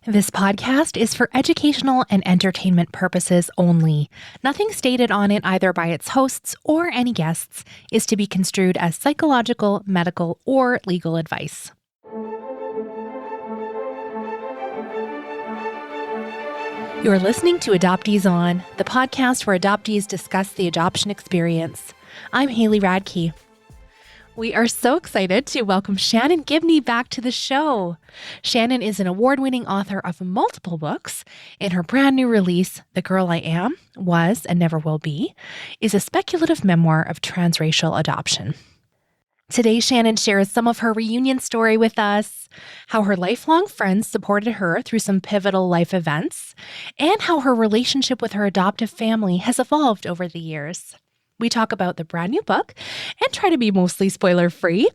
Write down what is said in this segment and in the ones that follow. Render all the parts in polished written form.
This podcast is for educational and entertainment purposes only. Nothing stated on it, either by its hosts or any guests, is to be construed as psychological, medical, or legal advice. You're listening to Adoptees On, the podcast where adoptees discuss the adoption experience. I'm Haley Radke. We are so excited to welcome Shannon Gibney back to the show. Shannon is an award-winning author of multiple books, and her brand new release, The Girl I Am, Was, and Never Will Be, is a speculative memoir of transracial adoption. Today, Shannon shares some of her reunion story with us, how her lifelong friends supported her through some pivotal life events, and how her relationship with her adoptive family has evolved over the years. We talk about the brand new book and try to be mostly spoiler-free.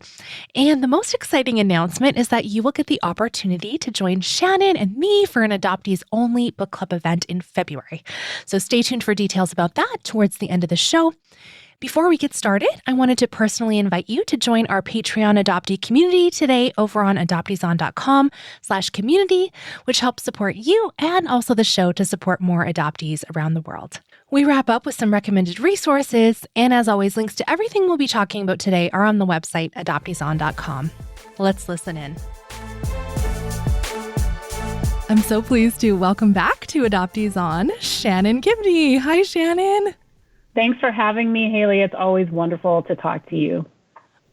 And the most exciting announcement is that you will get the opportunity to join Shannon and me for an Adoptees Only book club event in February. So stay tuned for details about that towards the end of the show. Before we get started, I wanted to personally invite you to join our Patreon adoptee community today over on adopteeson.com/community, which helps support you and also the show to support more adoptees around the world. We wrap up with some recommended resources, and as always, links to everything we'll be talking about today are on the website adopteeson.com. Let's listen in. I'm so pleased to welcome back to Adoptees On, Shannon Gibney. Hi, Shannon. Thanks for having me, Haley. It's always wonderful to talk to you.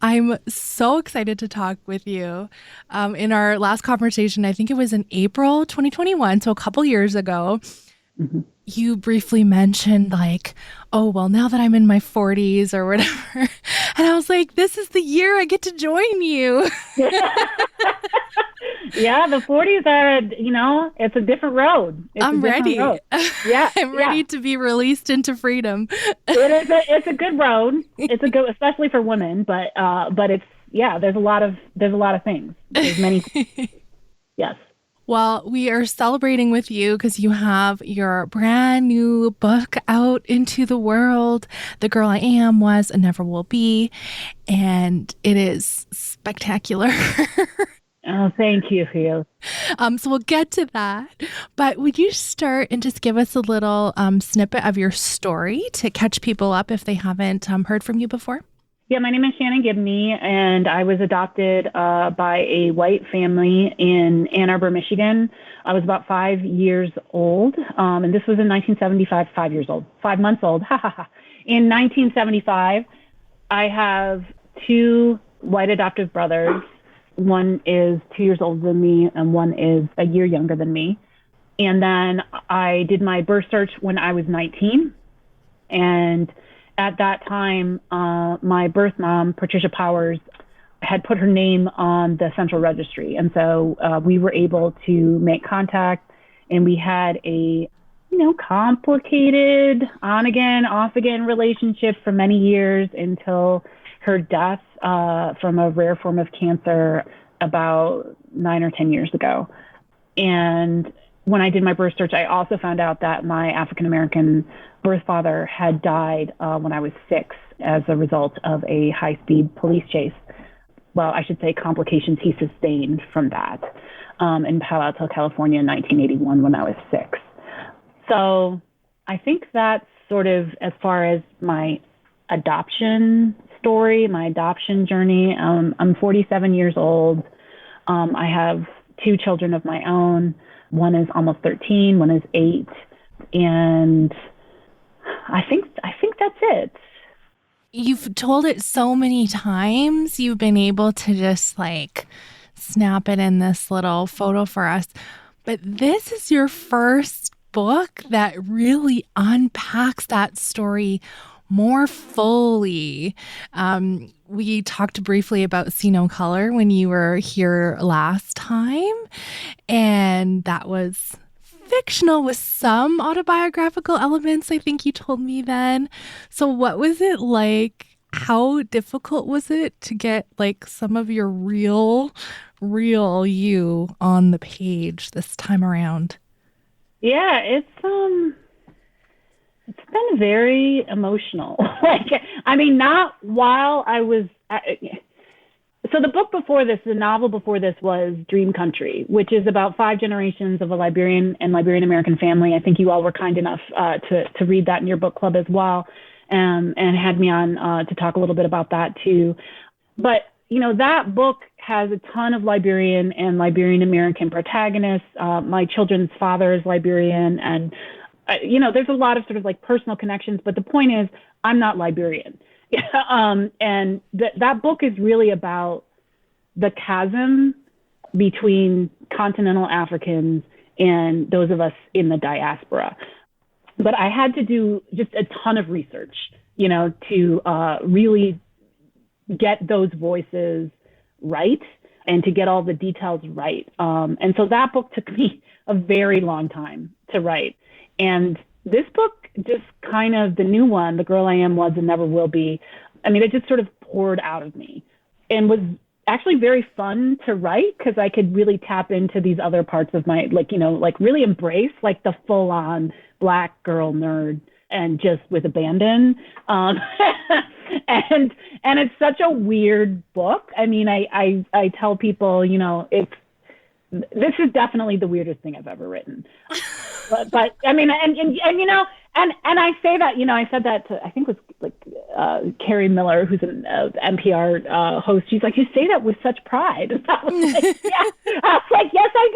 I'm so excited to talk with you. In our last conversation, I think it was in April 2021, so a couple years ago, you briefly mentioned oh, well, now that I'm in my 40s or whatever. And I was like, this is the year I get to join you. Yeah, the 40s are, it's a different road. I'm ready. Yeah, I'm ready to be released into freedom. It's a good road. It's a good, especially for women, but it's, there's a lot of things. There's many. Yes. Well, we are celebrating with you because you have your brand new book out into the world, The Girl I Am, Was, and Never Will Be, and it is spectacular. Oh, thank you, Phil. So we'll get to that, but would you start and just give us a little snippet of your story to catch people up if they haven't heard from you before? Yeah, my name is Shannon Gibney, and I was adopted by a white family in Ann Arbor, Michigan. I was about 5 years old, and this was in 1975, 5 years old, 5 months old. In 1975, I have two white adoptive brothers. One is 2 years older than me, and one is a year younger than me. And then I did my birth search when I was 19, and at that time, my birth mom, Patricia Powers, had put her name on the central registry. And so we were able to make contact, and we had a, complicated on-again, off-again relationship for many years until her death from a rare form of cancer about 9 or 10 years ago. And when I did my birth search, I also found out that my African-American birth father had died when I was 6 as a result of a high-speed police chase. Well, I should say complications he sustained from that in Palo Alto, California in 1981 when I was 6. So I think that's sort of as far as my adoption story, my adoption journey. I'm 47 years old. I have 2 children of my own. One is almost 13, one is 8. And I think that's it. You've told it so many times. You've been able to just snap it in this little photo for us. But this is your first book that really unpacks that story more fully. We talked briefly about See No Color when you were here last time, and that was fictional with some autobiographical elements, I think you told me then. So what was it like? How difficult was it to get some of your real you on the page this time around? Yeah, it's been very emotional. Not while I was So the book before this, the novel before this was Dream Country, which is about 5 generations of a Liberian and Liberian American family. I think you all were kind enough to read that in your book club as well, and had me on to talk a little bit about that too. But, that book has a ton of Liberian and Liberian American protagonists. My children's father is Liberian, and, there's a lot of sort of like personal connections. But the point is, I'm not Liberian. And that book is really about the chasm between continental Africans and those of us in the diaspora. But I had to do just a ton of research, to really get those voices right and to get all the details right. And so that book took me a very long time to write. And this book just kind of, the new one, The Girl I Am, Was, and Never Will Be, it just sort of poured out of me and was actually very fun to write because I could really tap into these other parts of my, really embrace like the full on Black girl nerd and just with abandon. And it's such a weird book. I tell people, this is definitely the weirdest thing I've ever written. But I say that, I said that to, I think it was like Carrie Miller, who's an NPR host. She's like, you say that with such pride. And I was like, yeah. I was like, yes, I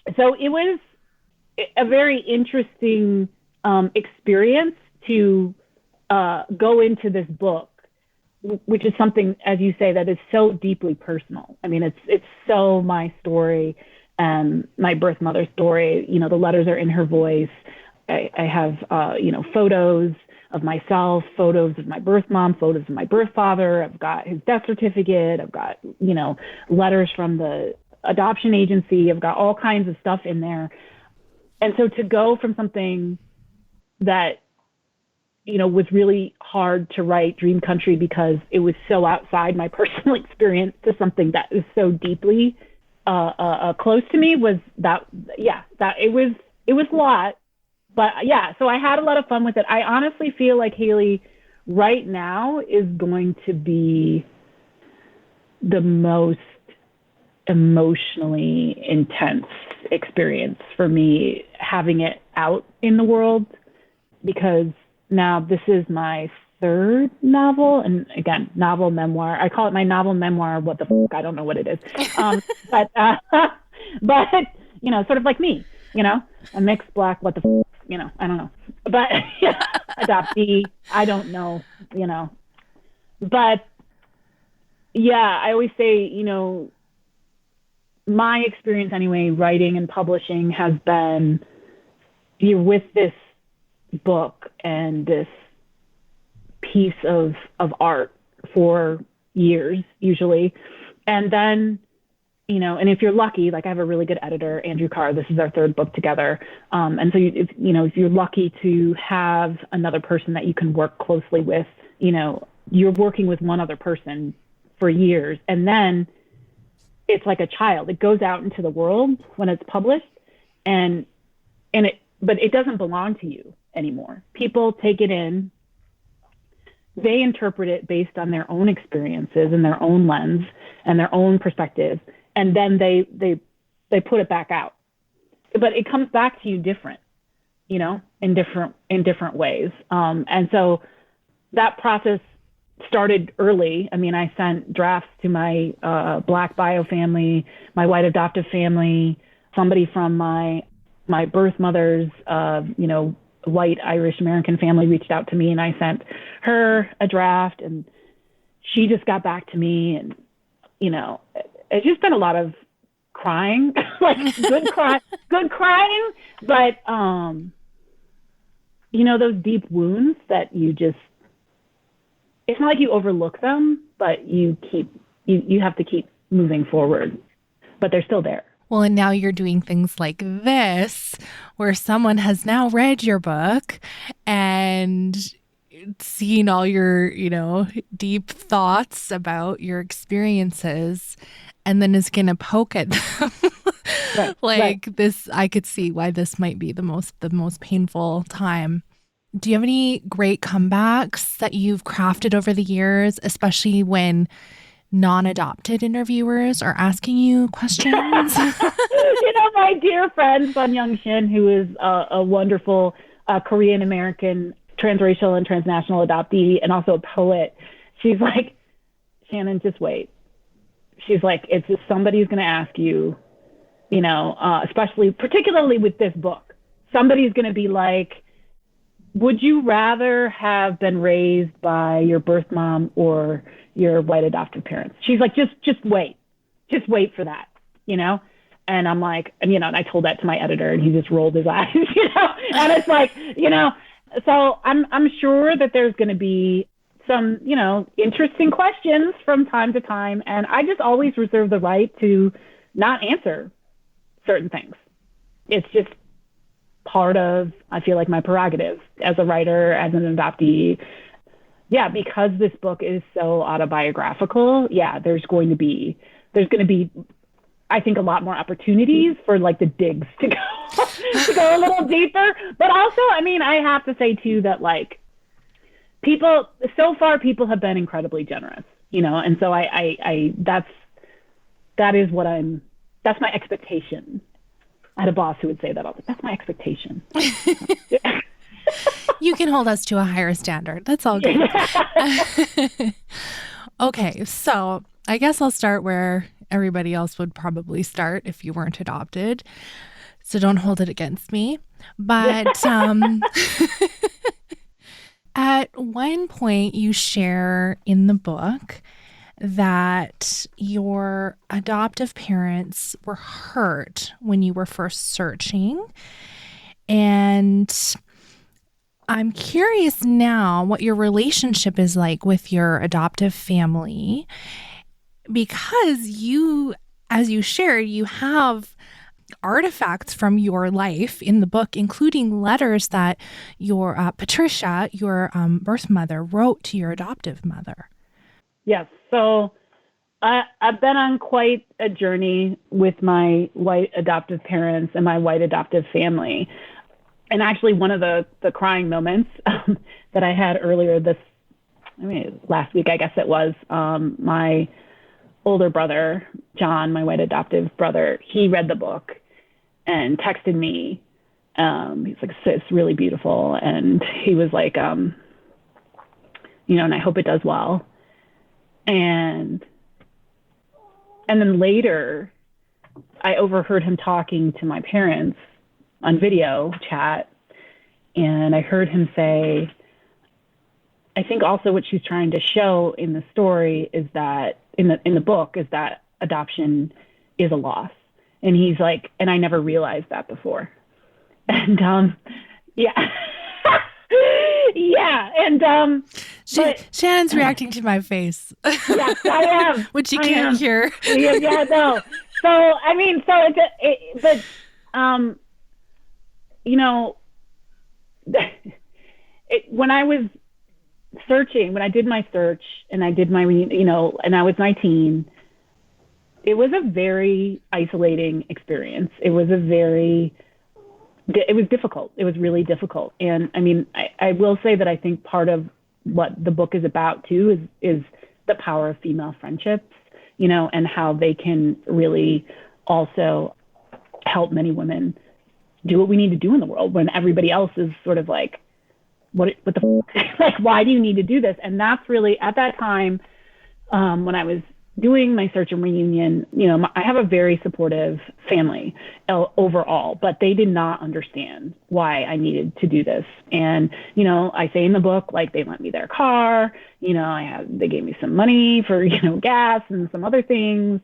do. So it was a very interesting experience to go into this book, which is something, as you say, that is so deeply personal. It's so my story, my birth mother's story. The letters are in her voice. I have, photos of myself, photos of my birth mom, photos of my birth father. I've got his death certificate. I've got, letters from the adoption agency. I've got all kinds of stuff in there. And so to go from something that, was really hard to write, Dream Country, because it was so outside my personal experience, to something that is so deeply close to me, was that it was a lot. But yeah, so I had a lot of fun with it. I honestly feel like Haley right now is going to be the most emotionally intense experience for me, having it out in the world, because now this is my 3rd novel, and again, novel memoir. I call it my novel memoir. What the fuck? I don't know what it is. But sort of like me, a mixed Black, what the fuck, I don't know. But adoptee, I don't know, But yeah, I always say, my experience anyway, writing and publishing, has been, you're with this book and this piece of art for years usually, and then and if you're lucky, like I have a really good editor, Andrew Carr. This is our 3rd book together, and so if you're lucky to have another person that you can work closely with, you're working with one other person for years, and then it's like a child. It goes out into the world when it's published, but it doesn't belong to you anymore. People take it in, they interpret it based on their own experiences and their own lens and their own perspective, and then they put it back out. But it comes back to you different, in different ways. And so that process started early. I sent drafts to my Black bio family, my white adoptive family, somebody from my birth mother's, white Irish American family reached out to me, and I sent her a draft, and she just got back to me. And, it's just been a lot of crying, like good crying. But, those deep wounds that it's not like you overlook them, but you have to keep moving forward, but they're still there. Well, and now you're doing things like this, where someone has now read your book and seen all your, deep thoughts about your experiences, and then is going to poke at them. Right. This, I could see why this might be the most painful time. Do you have any great comebacks that you've crafted over the years, especially when non-adopted interviewers are asking you questions? My dear friend Sun Young Shin, who is a wonderful Korean American transracial and transnational adoptee and also a poet, she's like, Shannon, just wait. She's like, it's just somebody's going to ask you, especially particularly with this book, somebody's going to be like, would you rather have been raised by your birth mom or your white adoptive parents? She's like, just wait for that, And I'm like, and I told that to my editor and he just rolled his eyes, and it's like, so I'm sure that there's going to be some, interesting questions from time to time. And I just always reserve the right to not answer certain things. It's just part of, I feel like, my prerogative as a writer, as an adoptee. Yeah, because this book is so autobiographical. Yeah, there's going to be, I think, a lot more opportunities for like the digs to go a little deeper. But also, I have to say too that like people have been incredibly generous, and so that's my expectation. I had a boss who would say that all the time. That's my expectation. You can hold us to a higher standard. That's all good. Okay, so I guess I'll start where everybody else would probably start if you weren't adopted. So don't hold it against me. But at one point you share in the book that your adoptive parents were hurt when you were first searching. And I'm curious now what your relationship is like with your adoptive family, because you, as you shared, you have artifacts from your life in the book, including letters that your Patricia, your birth mother, wrote to your adoptive mother. Yes. So I've been on quite a journey with my white adoptive parents and my white adoptive family. And actually, one of the crying moments that I had earlier last week, I guess it was, my older brother, John, my white adoptive brother, he read the book and texted me. He's like, it's really beautiful. And he was like, and I hope it does well. And then later, I overheard him talking to my parents on video chat, and I heard him say, I think also what she's trying to show in the story is that, in the book, is that adoption is a loss. And he's like, and I never realized that before. And yeah. Yeah, and Shannon's reacting to my face. Yes, I am. Which you can't hear. Yeah, no. So when I was searching, when I did my search and I did my, and I was 19, it was a very isolating experience. It was difficult. It was really difficult. And I will say that I think part of what the book is about too is the power of female friendships, and how they can really also help many women do what we need to do in the world when everybody else is sort of like, what the like, why do you need to do this? And that's really, at that time, when I was doing my search and reunion, I have a very supportive family overall, but they did not understand why I needed to do this. And, I say in the book, like, they lent me their car, they gave me some money for, gas and some other things.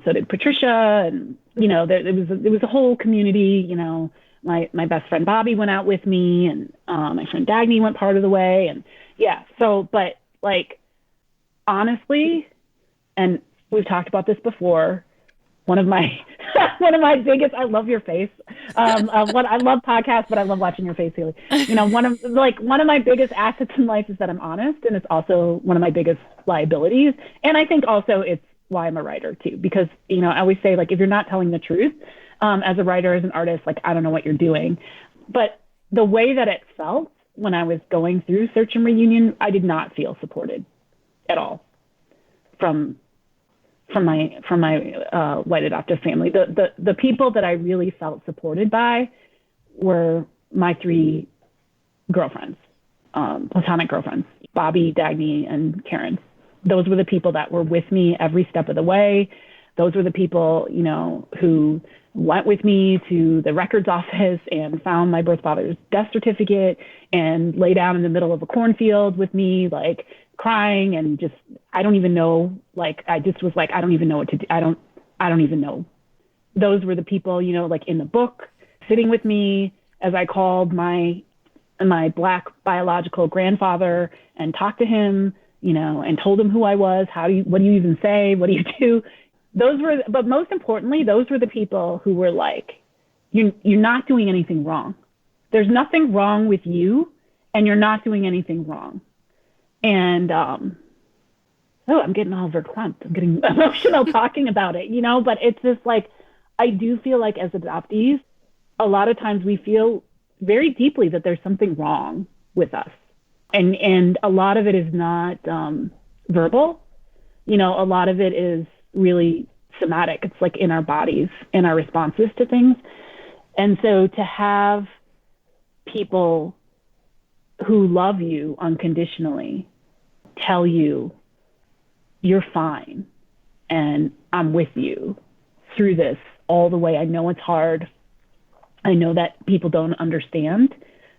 So did Patricia, and, it was a whole community. My best friend Bobby went out with me, and my friend Dagny went part of the way. And yeah, so, but like, honestly, and we've talked about this before, one of my biggest, I love your face. I love podcasts, but I love watching your face, Haley. One of my biggest assets in life is that I'm honest, and it's also one of my biggest liabilities. And I think also it's why I'm a writer too, because, I always say, like, if you're not telling the truth, as a writer, as an artist, like, I don't know what you're doing. But the way that it felt when I was going through search and reunion, I did not feel supported at all from from my white adoptive family. The people that I really felt supported by were my three girlfriends, platonic girlfriends, Bobby, Dagny, and Karen. Those were the people that were with me every step of the way. Those were the people, you know, who went with me to the records office and found my birth father's death certificate and lay down in the middle of a cornfield with me, like crying and just, I don't even know, like, I just was like, I don't even know what to do. I don't even know. Those were the people, you know, like in the book, sitting with me as I called my Black biological grandfather and talked to him, you know, and told him who I was. What do you even say? What do you do? But most importantly, those were the people who were like, you're not doing anything wrong. There's nothing wrong with you, and you're not doing anything wrong. And, I'm getting all verklempt. I'm getting emotional talking about it, you know, but it's just like, I do feel like as adoptees, a lot of times we feel very deeply that there's something wrong with us. And a lot of it is not verbal. You know, a lot of it is really somatic. It's like in our bodies, in our responses to things. And so to have people who love you unconditionally tell you, you're fine, and I'm with you through this all the way. I know it's hard. I know that people don't understand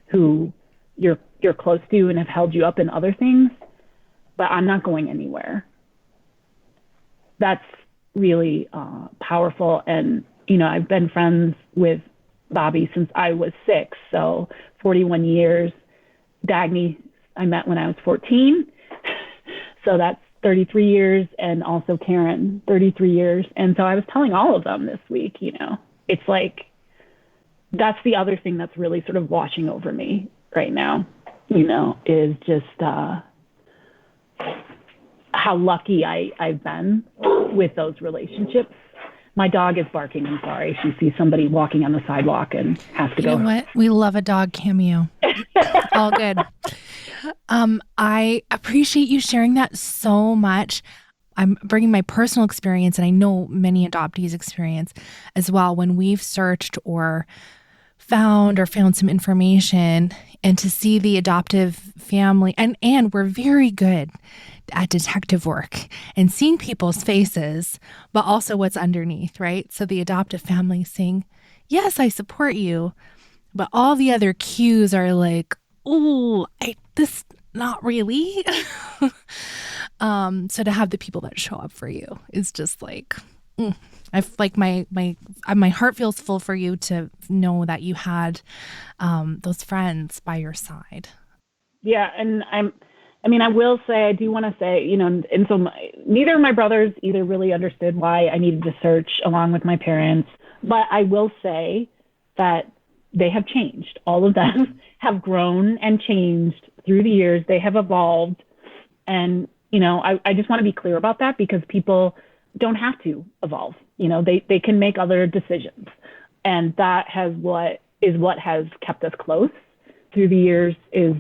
who you're close to and have held you up in other things, but I'm not going anywhere. That's really powerful. And, you know, I've been friends with Bobby since I was 6, so 41 years. Dagny, I met when I was 14, so that's 33 years, and also Karen, 33 years. And so I was telling all of them this week, you know, it's like, that's the other thing that's really sort of washing over me right now, you know, is just how lucky I've been with those relationships. My dog is barking. I'm sorry. She sees somebody walking on the sidewalk and has to go. You know what? We love a dog cameo. All good. I appreciate you sharing that so much. I'm bringing my personal experience, and I know many adoptees experience as well, when we've searched or found some information, and to see the adoptive family, and we're very good at detective work and seeing people's faces, but also what's underneath, right? So the adoptive family saying, yes, I support you, but all the other cues are like, oh, this not really. So to have the people that show up for you is just like, I like my heart feels full for you to know that you had those friends by your side. Yeah, and I will say, I do want to say, you know, and so neither of my brothers either really understood why I needed to search along with my parents, but I will say that they have changed. All of them have grown and changed through the years. They have evolved. And, you know, I just want to be clear about that, because people don't have to evolve. You know, they can make other decisions. And that what has kept us close through the years is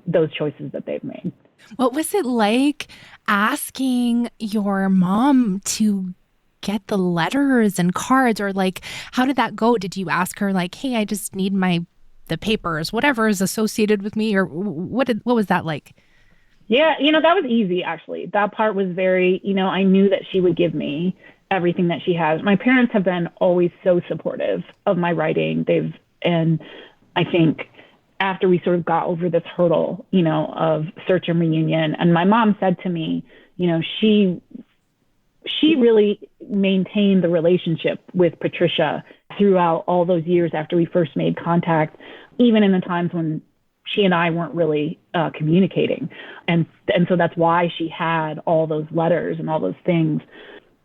those choices that they've made. What was it like asking your mom to get the letters and cards, or like, how did that go? Did you ask her like, hey, I just need the papers, whatever is associated with me, or what was that like? Yeah, you know, that was easy, actually. That part was very, you know, I knew that she would give me everything that she has. My parents have been always so supportive of my writing. And I think after we sort of got over this hurdle, you know, of search and reunion, and my mom said to me, you know, she really maintained the relationship with Patricia throughout all those years after we first made contact, even in the times when she and I weren't really communicating. And so that's why she had all those letters and all those things.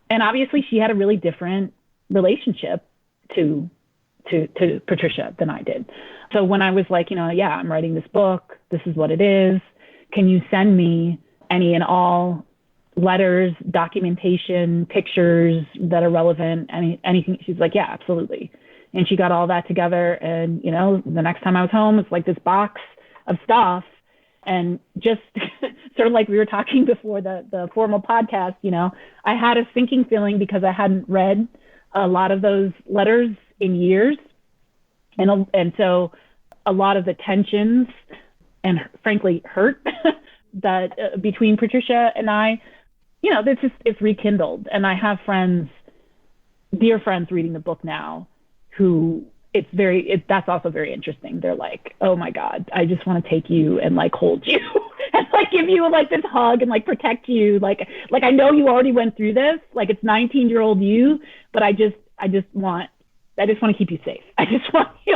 And obviously she had a really different relationship to Patricia than I did. So when I was like, you know, yeah, I'm writing this book, this is what it is, can you send me any and all letters, documentation, pictures that are relevant, anything? She's like, yeah, absolutely. And she got all that together. And, you know, the next time I was home, it's like this box of stuff. And just sort of like we were talking before the formal podcast, I had a sinking feeling because I hadn't read a lot of those letters in years. And so a lot of the tensions and frankly hurt that between Patricia and I, it's rekindled. And I have dear friends reading the book now who that's also very interesting. They're like, oh my God, I just want to take you and like hold you and like give you like this hug and like protect you. Like I know you already went through this, like it's 19-year-old you, but I just want to keep you safe. I just want you,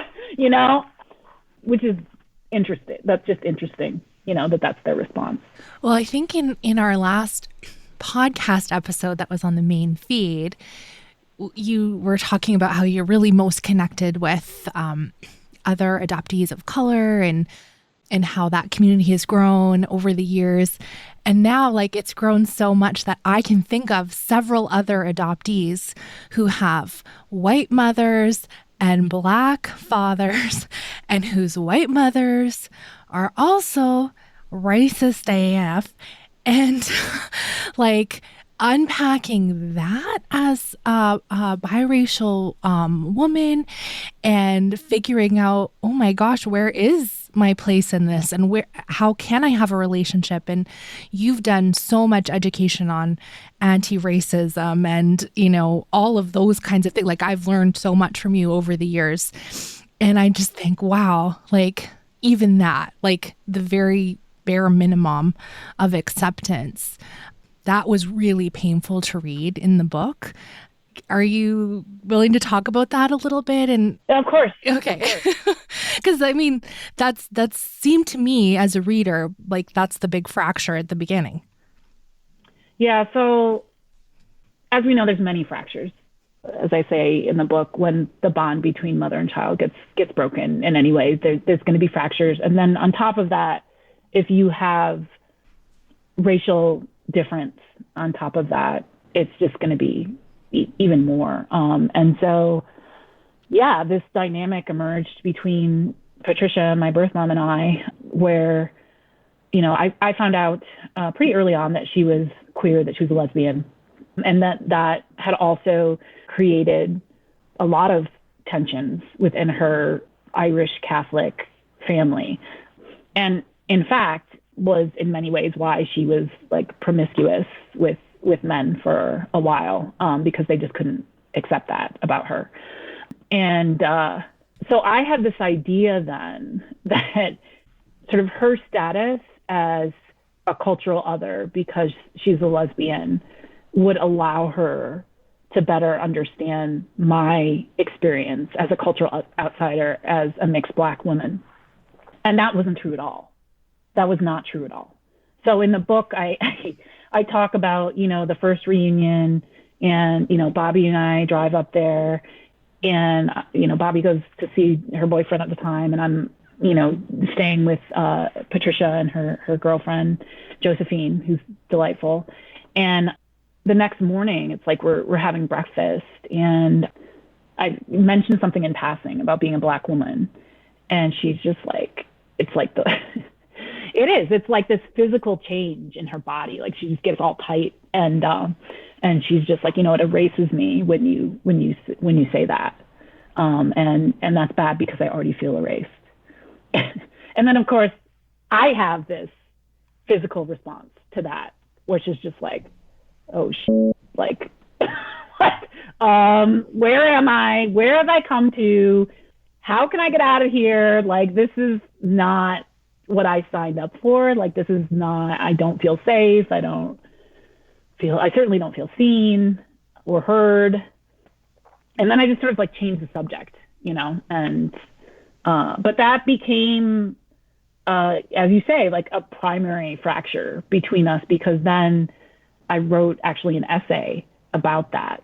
which is interesting. That's just interesting, that's their response. Well, I think in our last podcast episode that was on the main feed, you were talking about how you're really most connected with other adoptees of color and how that community has grown over the years. And now, like, it's grown so much that I can think of several other adoptees who have white mothers and Black fathers and whose white mothers are also racist AF. And like, unpacking that as a biracial woman and figuring out, oh my gosh, where is my place in this, and how can I have a relationship? And you've done so much education on anti-racism and all of those kinds of things. Like, I've learned so much from you over the years, and I just think, wow, like even that, like the very bare minimum of acceptance, that was really painful to read in the book. Are you willing to talk about that a little bit? And of course. Okay. Because I mean, that's seemed to me as a reader, like that's the big fracture at the beginning. Yeah. So as we know, there's many fractures, as I say in the book, when the bond between mother and child gets broken in any way, there's going to be fractures. And then on top of that, if you have racial difference on top of that, it's just going to be even more. And so, yeah, this dynamic emerged between Patricia, my birth mom, and I, where, I found out pretty early on that she was queer, that she was a lesbian, and that had also created a lot of tensions within her Irish Catholic family. And in fact, was in many ways why she was like promiscuous with men for a while, because they just couldn't accept that about her. And so I had this idea then that sort of her status as a cultural other, because she's a lesbian, would allow her to better understand my experience as a cultural outsider, as a mixed Black woman. And that wasn't true at all. That was not true at all. So in the book, I talk about, the first reunion, and, Bobby and I drive up there, and, Bobby goes to see her boyfriend at the time, and I'm, staying with Patricia and her girlfriend, Josephine, who's delightful. And the next morning, it's like we're having breakfast, and I mentioned something in passing about being a Black woman, and she's just like, it's like it's like this physical change in her body. Like, she just gets all tight, and she's just like, it erases me when you say that, and that's bad because I already feel erased. And then of course I have this physical response to that, which is just like, oh shit, like, what? Where am I? Where have I come to? How can I get out of here? Like, this is not what I signed up for. Like, this is not, I don't feel safe. I certainly don't feel seen or heard. And then I just sort of like changed the subject, and, but that became, as you say, like a primary fracture between us, because then I wrote actually an essay about that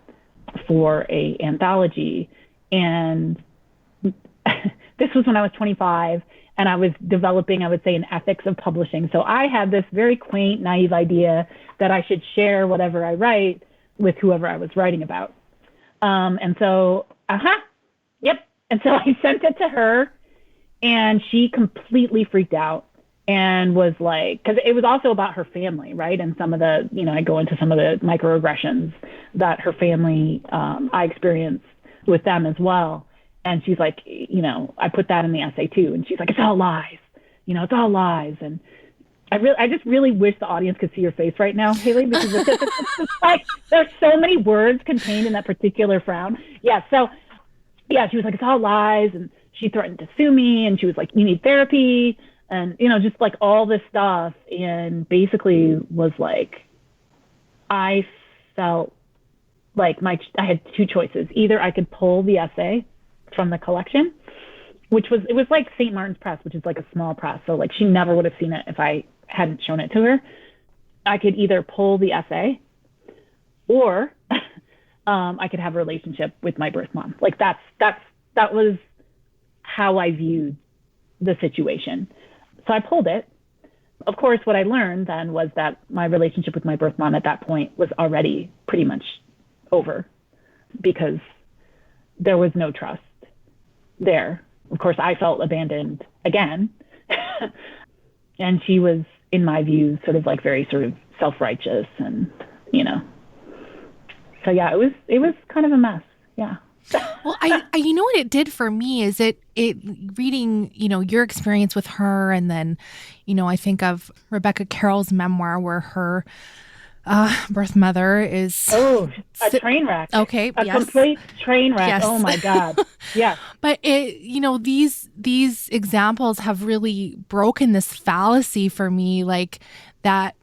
for a anthology. And this was when I was 25, and I was developing, I would say, an ethics of publishing. So I had this very quaint, naive idea that I should share whatever I write with whoever I was writing about. And so, yep. And so I sent it to her, and she completely freaked out. and was like, because it was also about her family, right? And some of the, I go into some of the microaggressions that her family, I experienced with them as well. And she's like, I put that in the essay too. And she's like, it's all lies, it's all lies. And I just really wish the audience could see your face right now, Haley, because it's like, there's so many words contained in that particular frown. Yeah. So yeah, she was like, it's all lies. And she threatened to sue me. And she was like, you need therapy. And, just like all this stuff. And basically was like, I felt like I had two choices. Either I could pull the essay from the collection, it was like St. Martin's Press, which is like a small press. So like she never would have seen it if I hadn't shown it to her. I could either pull the essay or I could have a relationship with my birth mom. Like that was how I viewed the situation. So I pulled it. Of course, what I learned then was that my relationship with my birth mom at that point was already pretty much over because there was no trust there. Of course, I felt abandoned again. And she was, in my view, sort of like very sort of self-righteous and, So yeah, it was kind of a mess. Yeah. Well, I what it did for me is it reading, your experience with her. And then, I think of Rebecca Carroll's memoir where her birth mother is a train wreck. Okay, a complete train wreck. Yes. Oh my God. Yeah. But these examples have really broken this fallacy for me, like that.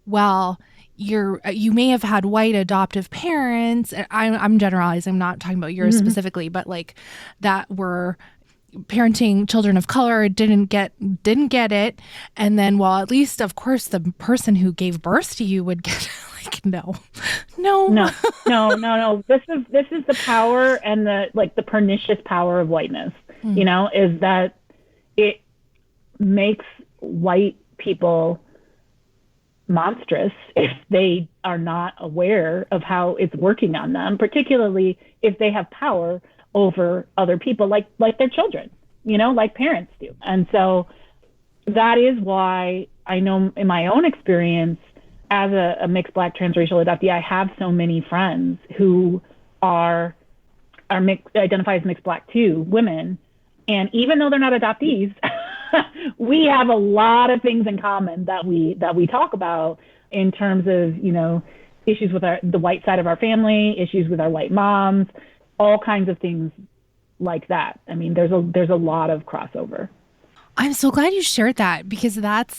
Well, you may have had white adoptive parents. I'm generalizing. I'm not talking about yours specifically, but like that were parenting children of color, didn't get it. And then, well, at least, of course, the person who gave birth to you would get like, no. This is the power and the pernicious power of whiteness, is that it makes white people monstrous if they are not aware of how it's working on them, particularly if they have power over other people, like their children, like parents do. And so that is why I know in my own experience as a mixed Black transracial adoptee, I have so many friends who are identify as mixed Black too, women. And even though they're not adoptees, we have a lot of things in common that we talk about in terms of, issues with the white side of our family, issues with our white moms, all kinds of things like that. I mean, there's a lot of crossover. I'm so glad you shared that because that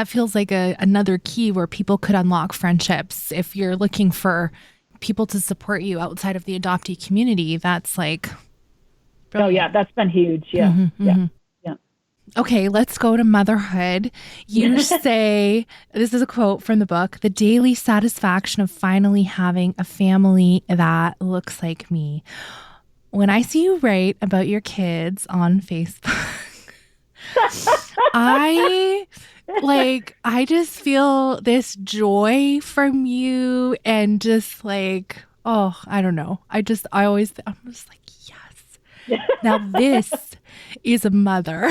feels like another key where people could unlock friendships. If you're looking for people to support you outside of the adoptee community, that's like brilliant. Oh yeah, that's been huge. Yeah. Mm-hmm, yeah. Mm-hmm. Okay, let's go to motherhood. You say, this is a quote from the book, the daily satisfaction of finally having a family that looks like me. When I see you write about your kids on Facebook, I just feel this joy from you and just like, oh, I don't know. I'm just like, yes. Now this is a mother.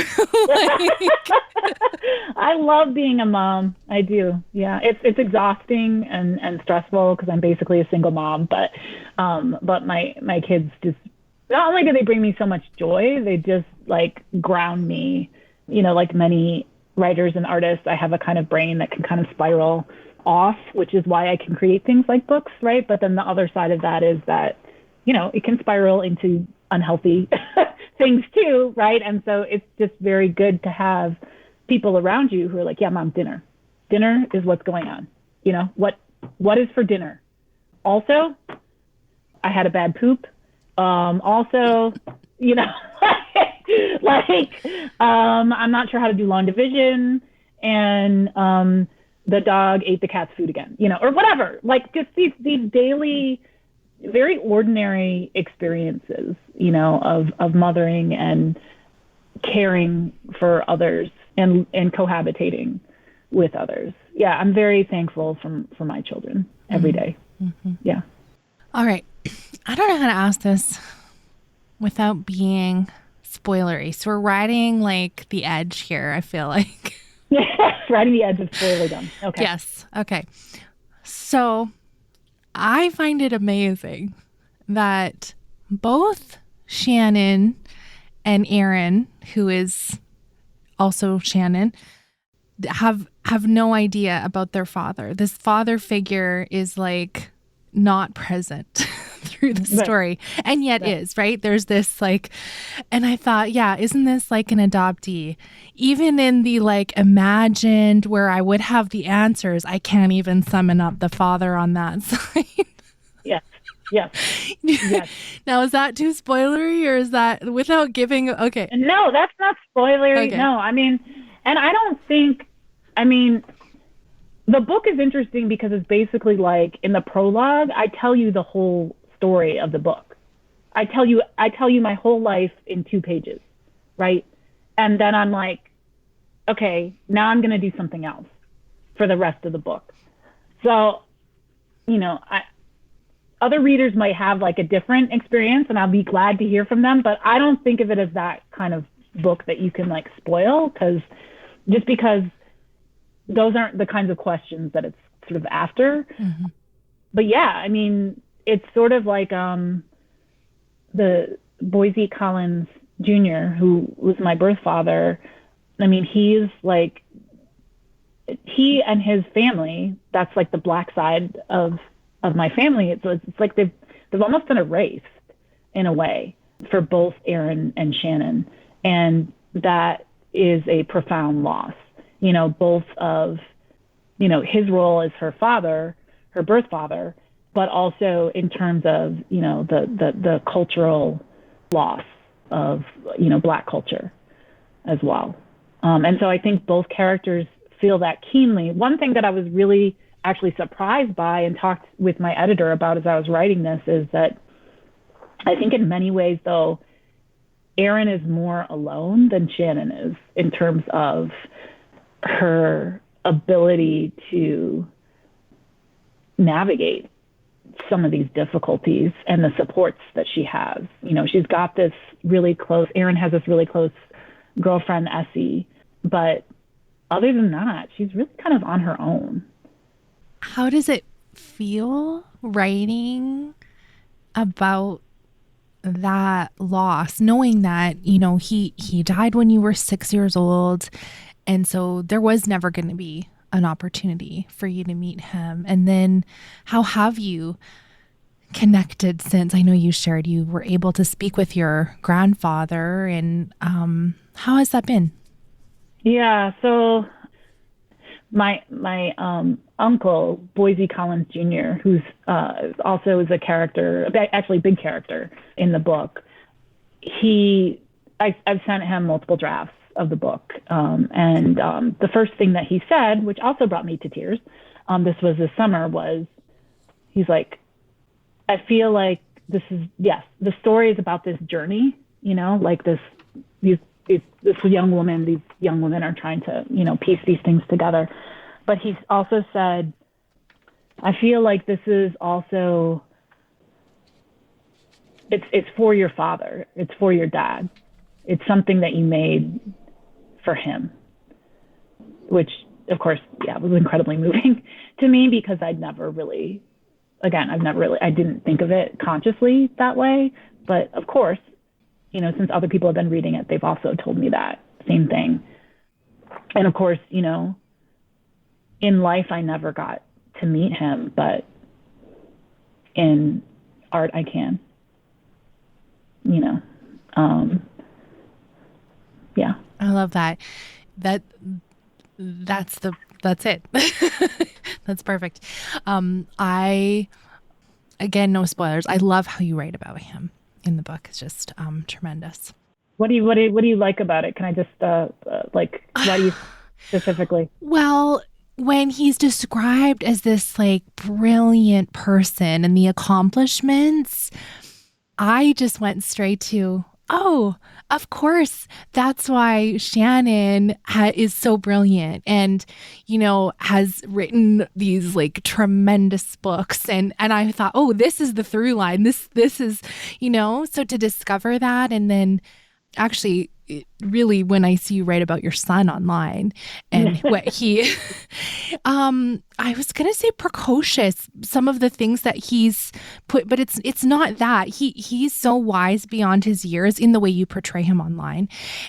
I love being a mom. I do. Yeah. It's exhausting and stressful because I'm basically a single mom, but my kids just, not only do they bring me so much joy, they just like ground me, like many writers and artists. I have a kind of brain that can kind of spiral off, which is why I can create things like books. Right. But then the other side of that is that, it can spiral into unhealthy things too, right? And so it's just very good to have people around you who are like, yeah, mom, dinner is what's going on. What is for dinner? Also, I had a bad poop. Also, I'm not sure how to do long division, and the dog ate the cat's food again, or whatever. Like just these daily, very ordinary experiences, of mothering and caring for others and cohabitating with others. Yeah, I'm very thankful for my children every day. Mm-hmm. Yeah. All right. I don't know how to ask this without being spoilery. So we're riding like the edge here, I feel like. Right on the edge of spoilerdom. Okay. Yes. Okay. So I find it amazing that both Shannon and Aaron, who is also Shannon, have no idea about their father. This father figure is like not present through the story, and yet is, right? There's this like, and I thought, yeah, isn't this like an adoptee? Even in the like imagined where I would have the answers, I can't even summon up the father on that side. Yes. Yes. Yes. Now, is that too spoilery, or is that without giving? Okay. No, that's not spoilery. Okay. No, I mean, and I don't think, I mean, the book is interesting because it's basically like in the prologue, I tell you the whole story of the book. I tell you my whole life in 2 pages, right? And then I'm like, okay, now I'm going to do something else for the rest of the book. So, you know, other readers might have like a different experience, and I'll be glad to hear from them, but I don't think of it as that kind of book that you can like spoil, because those aren't the kinds of questions that it's sort of after. Mm-hmm. But yeah, I mean, it's sort of like the Boise Collins Jr., who was my birth father. I mean, he and his family, that's like the black side of my family. It's like they've almost been erased in a way for both Aaron and Shannon. And that is a profound loss. You know, both of, you know, his role as her father, her birth father, but also in terms of, you know, the cultural loss of, you know, Black culture as well. And so I think both characters feel that keenly. One thing that I was really actually surprised by and talked with my editor about as I was writing this is that I think in many ways, though, Erin is more alone than Shannon is in terms of her ability to navigate some of these difficulties and the supports that she has. You know, she's got this really close, Erin has this really close girlfriend, Essie, but other than that, she's really kind of on her own. How does it feel writing about that loss, knowing that, you know, he died when you were 6 years old, and so there was never going to be an opportunity for you to meet him? And then how have you connected since? I know you shared you were able to speak with your grandfather, and how has that been? Yeah, so my uncle, Boise Collins Jr., who's also is a character, actually a big character in the book, I've sent him multiple drafts of the book. And the first thing that he said, which also brought me to tears, this was this summer, was he's like, I feel like this story is about this journey, you know, like this young woman, these young women are trying to, you know, piece these things together. But he's also said, I feel like this is also, it's for your father. It's for your dad. It's something that you made for him, which of course, yeah, was incredibly moving to me because I didn't think of it consciously that way. But of course, you know, since other people have been reading it, they've also told me that same thing. And of course, you know, in life, I never got to meet him, but in art, I can, you know. Yeah. I love that. That's it. That's perfect. Again, no spoilers. I love how you write about him in the book. It's just tremendous. What do you like about it? Can I just why do you specifically? Well, when he's described as this like brilliant person and the accomplishments, I just went straight to, oh, of course, that's why Shannon is so brilliant and, you know, has written these like tremendous books. And I thought, oh, this is the through line. This is, you know, so to discover that. And then actually, really, when I see you write about your son online and what he, I was going to say precocious, some of the things that he's put, but it's not that. He's so wise beyond his years in the way you portray him online.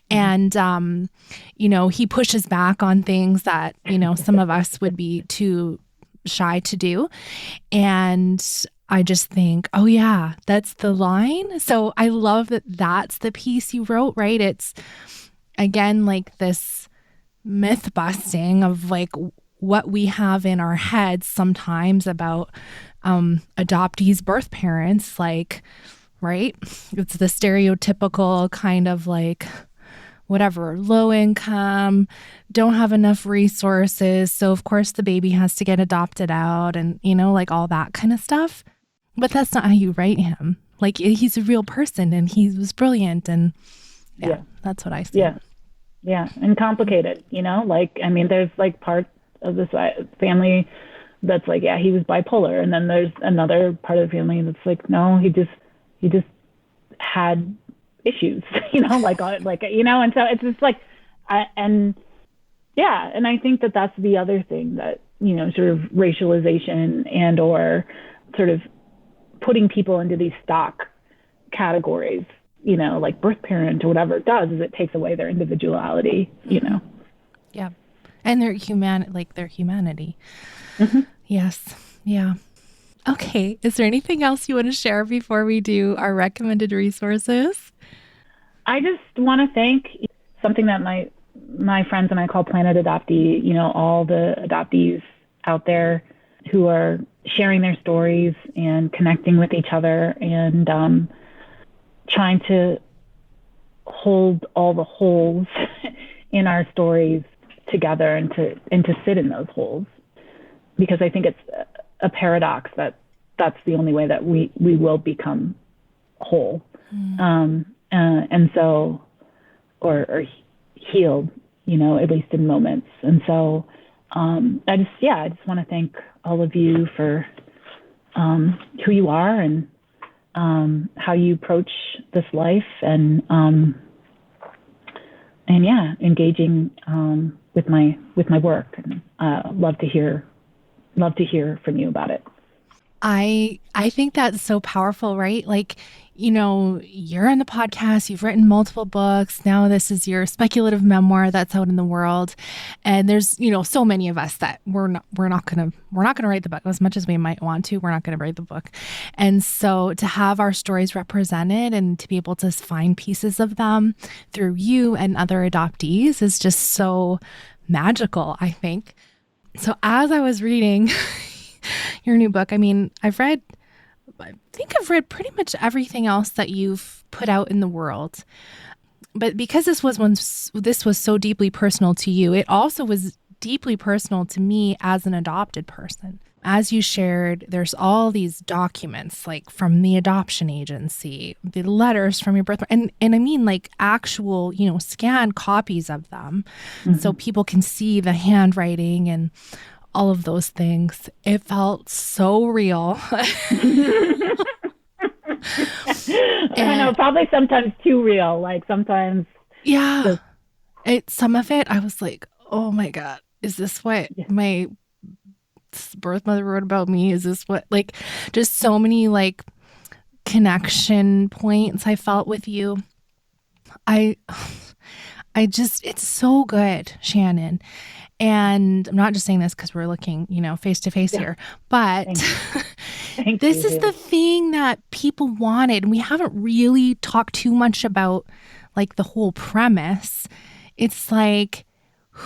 And, he pushes back on things that, some of us would be too shy to do. And I just think, oh yeah, that's the line. So I love that that's the piece you wrote, right? It's again, like this myth busting of like what we have in our heads sometimes about adoptees' birth parents, like, right? It's the stereotypical kind of like, whatever, low income, don't have enough resources. So of course the baby has to get adopted out and, like all that kind of stuff. But that's not how you write him. Like he's a real person and he was brilliant. And that's what I see. Yeah. And complicated, there's like part of this family that's like, yeah, he was bipolar. And then there's another part of the family that's like, no, he just had issues, and so it's just like, and I think that that's the other thing that, sort of racialization and or sort of putting people into these stock categories, like birth parent or whatever it does is it takes away their individuality, Yeah. And their humanity. Mm-hmm. Yes. Yeah. Okay. Is there anything else you want to share before we do our recommended resources? I just want to thank something that my friends and I call Planet Adoptee, all the adoptees out there who are sharing their stories and connecting with each other and trying to hold all the holes in our stories together and to sit in those holes. Because I think it's a paradox that that's the only way that we will become whole. And so, or healed, at least in moments. And so, I just want to thank all of you for who you are and how you approach this life and engaging with my work. And love to hear from you about it. I think that's so powerful, right? Like, you're on the podcast, you've written multiple books. Now this is your speculative memoir that's out in the world. And there's, so many of us that we're not going to write the book as much as we might want to. We're not going to write the book. And so to have our stories represented and to be able to find pieces of them through you and other adoptees is just so magical, I think. So as I was reading your new book, I think I've read pretty much everything else that you've put out in the world. But because this was so deeply personal to you, it also was deeply personal to me as an adopted person. As you shared, there's all these documents, like from the adoption agency, the letters from your birth, and I mean like actual, scanned copies of them, so people can see the handwriting and all of those things. It felt so real. I know, probably sometimes too real. Like sometimes. Yeah. Some of it, I was like, oh my God, is this what my birth mother wrote about me? Is this what, like, just so many like connection points I felt with you. It's so good, Shannon. And I'm not just saying this because we're looking, face to face here, but this is the thing that people wanted. And we haven't really talked too much about like the whole premise. It's like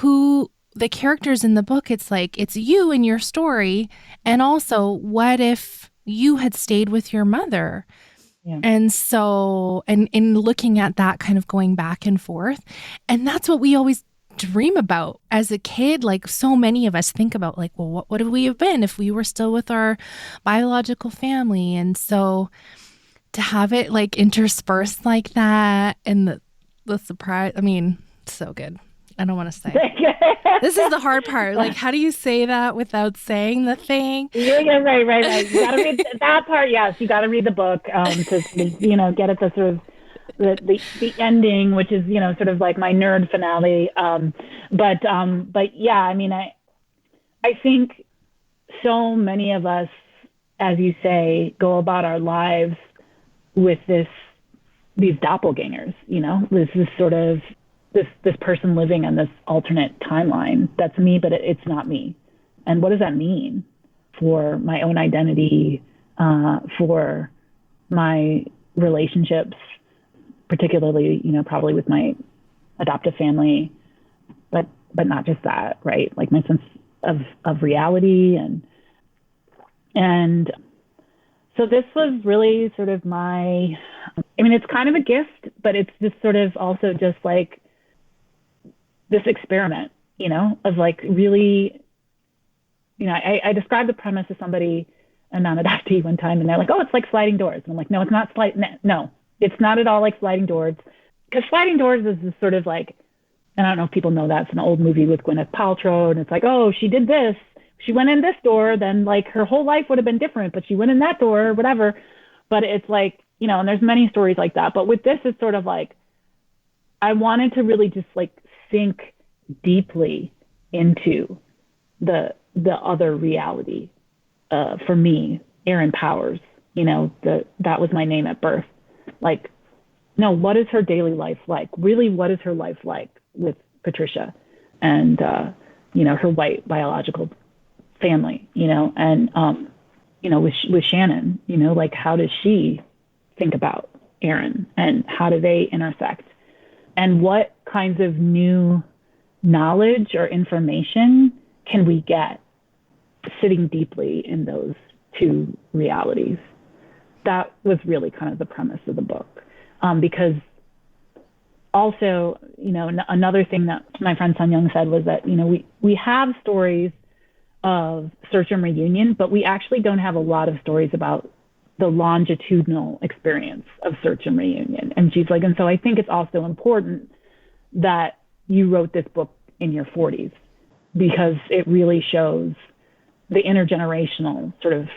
the characters in the book, it's like, it's you and your story. And also, what if you had stayed with your mother? Yeah. And so, and in looking at that kind of going back and forth, and that's what we always dream about as a kid. Like so many of us think about like, well, what would we have been if we were still with our biological family? And so to have it like interspersed like that and the surprise, so good. I don't want to say. This is the hard part. Like, how do you say that without saying the thing? Yeah, right. You got to read that part. Yes, you got to read the book to, get at the sort of the ending, which is, sort of like my nerd finale. But yeah, I mean, I think so many of us, as you say, go about our lives with these doppelgangers, this is sort of this person living on this alternate timeline. That's me, but it's not me. And what does that mean for my own identity, for my relationships, particularly, probably with my adoptive family, but not just that, right? Like my sense of reality. And so this was really sort of it's kind of a gift, but it's just sort of also just like this experiment, of like really, I described the premise to somebody, a non-adoptee one time, and they're like, oh, it's like sliding doors. And I'm like, no, it's not no, it's not at all like sliding doors. Because sliding doors is this sort of like, and I don't know if people know that, it's an old movie with Gwyneth Paltrow, and it's like, oh, she did this. She went in this door, then like her whole life would have been different, but she went in that door or whatever. But it's like, and there's many stories like that. But with this, it's sort of like, I wanted to really just like sink deeply into the other reality. For me, Erin Powers, that was my name at birth. Like, no, what is her daily life like? Really, what is her life like with Patricia and, her white biological family, and, with Shannon, like, how does she think about Erin and how do they intersect? And what kinds of new knowledge or information can we get sitting deeply in those two realities? That was really kind of the premise of the book. Because also, another thing that my friend Sun Young said was that, we have stories of search and reunion, but we actually don't have a lot of stories about the longitudinal experience of search and reunion. And she's like, and so I think it's also important that you wrote this book in your 40s, because it really shows the intergenerational sort of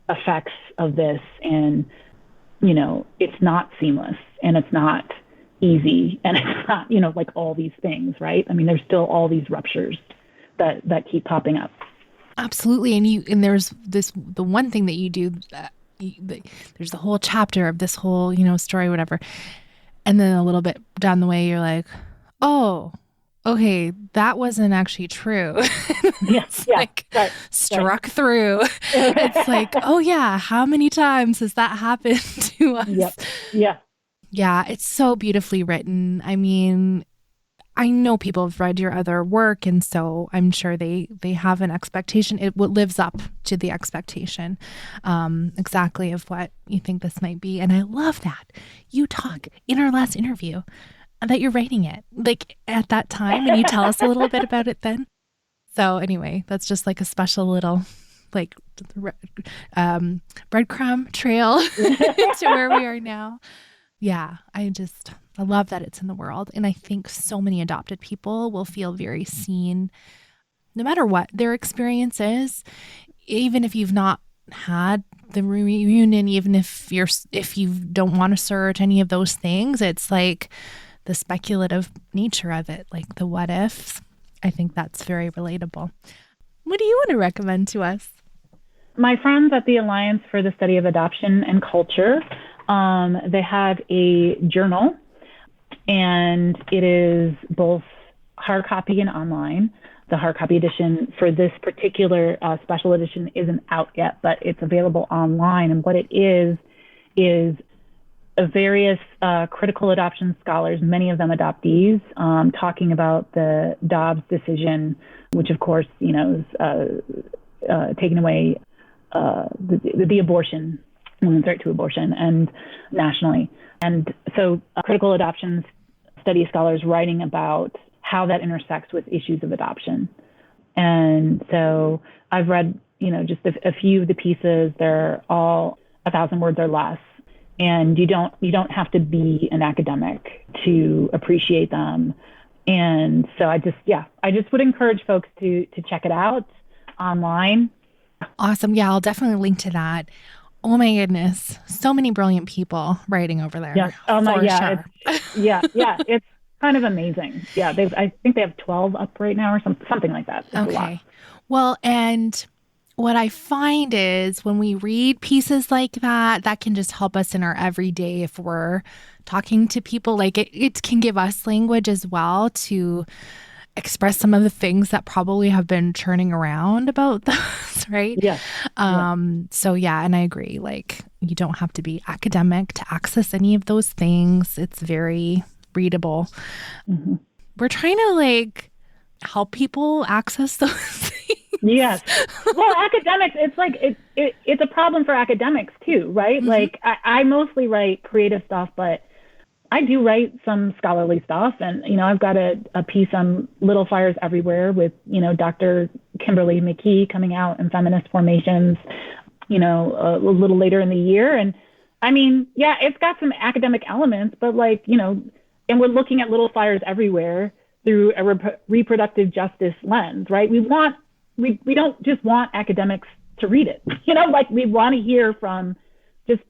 effects of this. And, it's not seamless and it's not easy and it's not, like all these things, right? I mean, there's still all these ruptures that keep popping up. Absolutely. And there's the one thing that you do, there's the whole chapter of this whole, story, whatever. And then a little bit down the way, you're like, oh, okay, that wasn't actually true. Struck through. It's like, oh yeah, how many times has that happened to us? Yep. Yeah. Yeah, it's so beautifully written. I mean, I know people have read your other work, and so I'm sure they have an expectation. It lives up to the expectation exactly of what you think this might be. And I love that you talk in our last interview that you're writing it like at that time, and you tell us a little bit about it then. So anyway, that's just like a special little like breadcrumb trail to where we are now. Yeah, I love that it's in the world. And I think so many adopted people will feel very seen no matter what their experience is, even if you've not had the reunion, even if you don't want to search any of those things. It's like the speculative nature of it, like the what ifs. I think that's very relatable. What do you want to recommend to us? My friends at the Alliance for the Study of Adoption and Culture, they have a journal, and it is both hard copy and online. The hard copy edition for this particular special edition isn't out yet, but it's available online. And what it is various critical adoption scholars, many of them adoptees, talking about the Dobbs decision, which of course, is taking away the abortion, women's right to abortion, and nationally. And so critical adoption study scholars writing about how that intersects with issues of adoption. And so I've read, just a few of the pieces. They're all 1,000 words or less. And you don't have to be an academic to appreciate them. And so I just would encourage folks to check it out online. Awesome. Yeah, I'll definitely link to that Oh my goodness. So many brilliant people writing over there. Yes. Oh my, For yeah. sure. Yeah. It's kind of amazing. Yeah. I think they have 12 up right now or something like that. It's a lot. Okay. Well, and what I find is when we read pieces like that, that can just help us in our everyday if we're talking to people. Like it can give us language as well to express some of the things that probably have been churning around about those, right? Yeah. So yeah, and I agree. Like you don't have to be academic to access any of those things. It's very readable. Mm-hmm. We're trying to like help people access those things. Yes. Well, academics, it's like it's a problem for academics too, right? Mm-hmm. Like I mostly write creative stuff, but I do write some scholarly stuff. And, I've got a piece on Little Fires Everywhere with, Dr. Kimberly McKee coming out in Feminist Formations, a little later in the year. And I mean, yeah, it's got some academic elements, but like, and we're looking at Little Fires Everywhere through a reproductive justice lens, right? We don't just want academics to read it, like we want to hear from just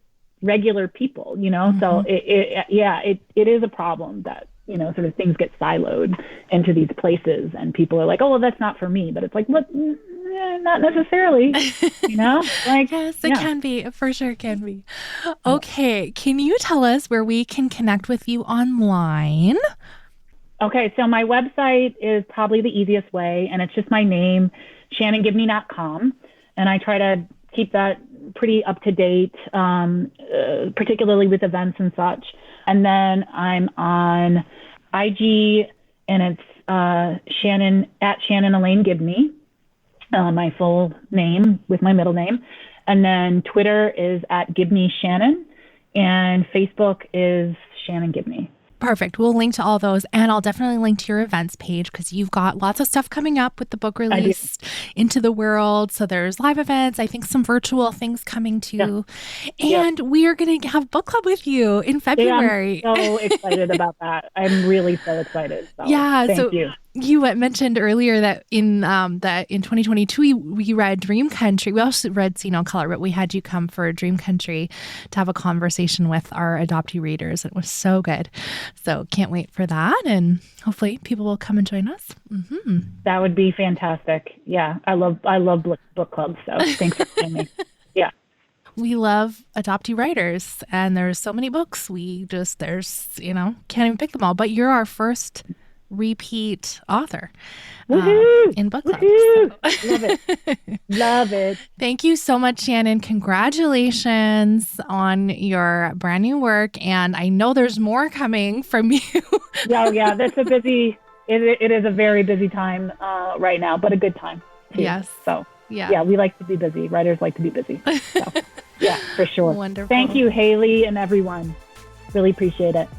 regular people, Mm-hmm. So it is a problem that, sort of things get siloed into these places and people are like, oh, well, that's not for me. But it's like, what? Not necessarily, like, Yes, it can be. It for sure can be. Okay. Can you tell us where we can connect with you online? Okay. So my website is probably the easiest way. And it's just my name, shannongibney.com. And I try to keep that pretty up to date, particularly with events and such. And then I'm on IG, and it's Shannon Elaine Gibney, my full name with my middle name. And then Twitter is at Gibney Shannon, and Facebook is Shannon Gibney. Perfect. We'll link to all those, and I'll definitely link to your events page because you've got lots of stuff coming up with the book release into the world. So there's live events, I think some virtual things coming too. Yeah. And we are going to have book club with you in February. Yeah, I'm so excited about that. I'm really so excited. So thank you. You mentioned earlier that in 2022 we read Dream Country. We also read See No Color, but we had you come for Dream Country to have a conversation with our adoptee readers. It was so good. So can't wait for that, and hopefully people will come and join us. Mm-hmm. That would be fantastic. Yeah, I love book clubs. So thanks for having me. Yeah. We love adoptee writers, and there's so many books. Can't even pick them all. But you're our first repeat author in book club. So. Love it. Love it. Thank you so much, Shannon. Congratulations on your brand new work. And I know there's more coming from you. Yeah. That's it is a very busy time right now, but a good time too. Yes. So yeah, we like to be busy. Writers like to be busy. So yeah, for sure. Wonderful. Thank you, Haley, and everyone. Really appreciate it.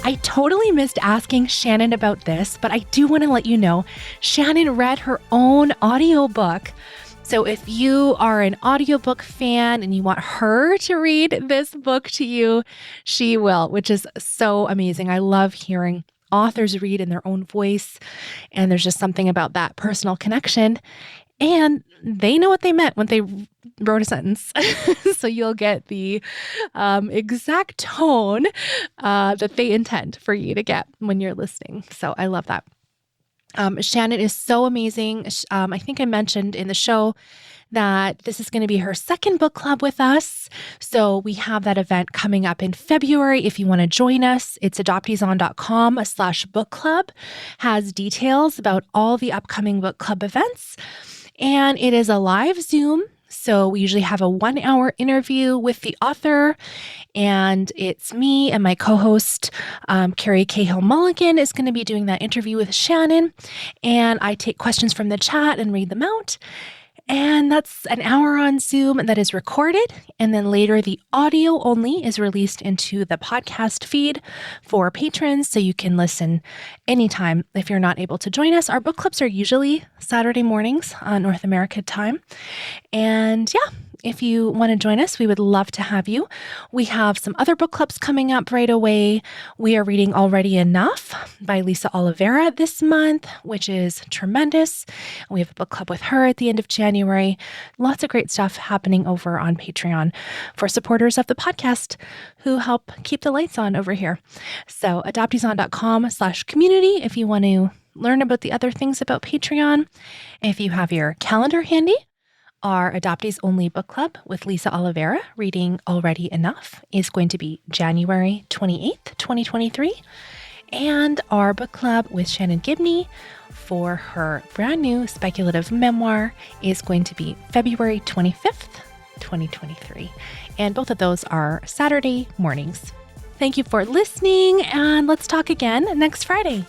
I totally missed asking Shannon about this, but I do want to let you know Shannon read her own audiobook. So if you are an audiobook fan and you want her to read this book to you, she will, which is so amazing. I love hearing authors read in their own voice, and there's just something about that personal connection. And they know what they meant when they wrote a sentence. So you'll get the exact tone that they intend for you to get when you're listening. So I love that. Shannon is so amazing. I think I mentioned in the show that this is going to be her second book club with us. So we have that event coming up in February. If you want to join us, it's adopteeson.com/book club, has details about all the upcoming book club events. And it is a live Zoom. So we usually have a 1-hour interview with the author, and it's me and my co-host, Carrie Cahill-Mulligan, is going to be doing that interview with Shannon. And I take questions from the chat and read them out. And that's an hour on Zoom that is recorded. And then later, the audio only is released into the podcast feed for patrons. So you can listen anytime if you're not able to join us. Our book clubs are usually Saturday mornings on North America time. And yeah, if you want to join us, we would love to have you. We have some other book clubs coming up right away. We are reading Already Enough by Lisa Oliveira this month, which is tremendous. We have a book club with her at the end of January. Lots of great stuff happening over on Patreon for supporters of the podcast who help keep the lights on over here. So adopteeson.com/community if you want to learn about the other things about Patreon. If you have your calendar handy, our Adoptees Only book club with Lisa Oliveira reading Already Enough is going to be January 28th, 2023. And our book club with Shannon Gibney for her brand new speculative memoir is going to be February 25th, 2023. And both of those are Saturday mornings. Thank you for listening, and let's talk again next Friday.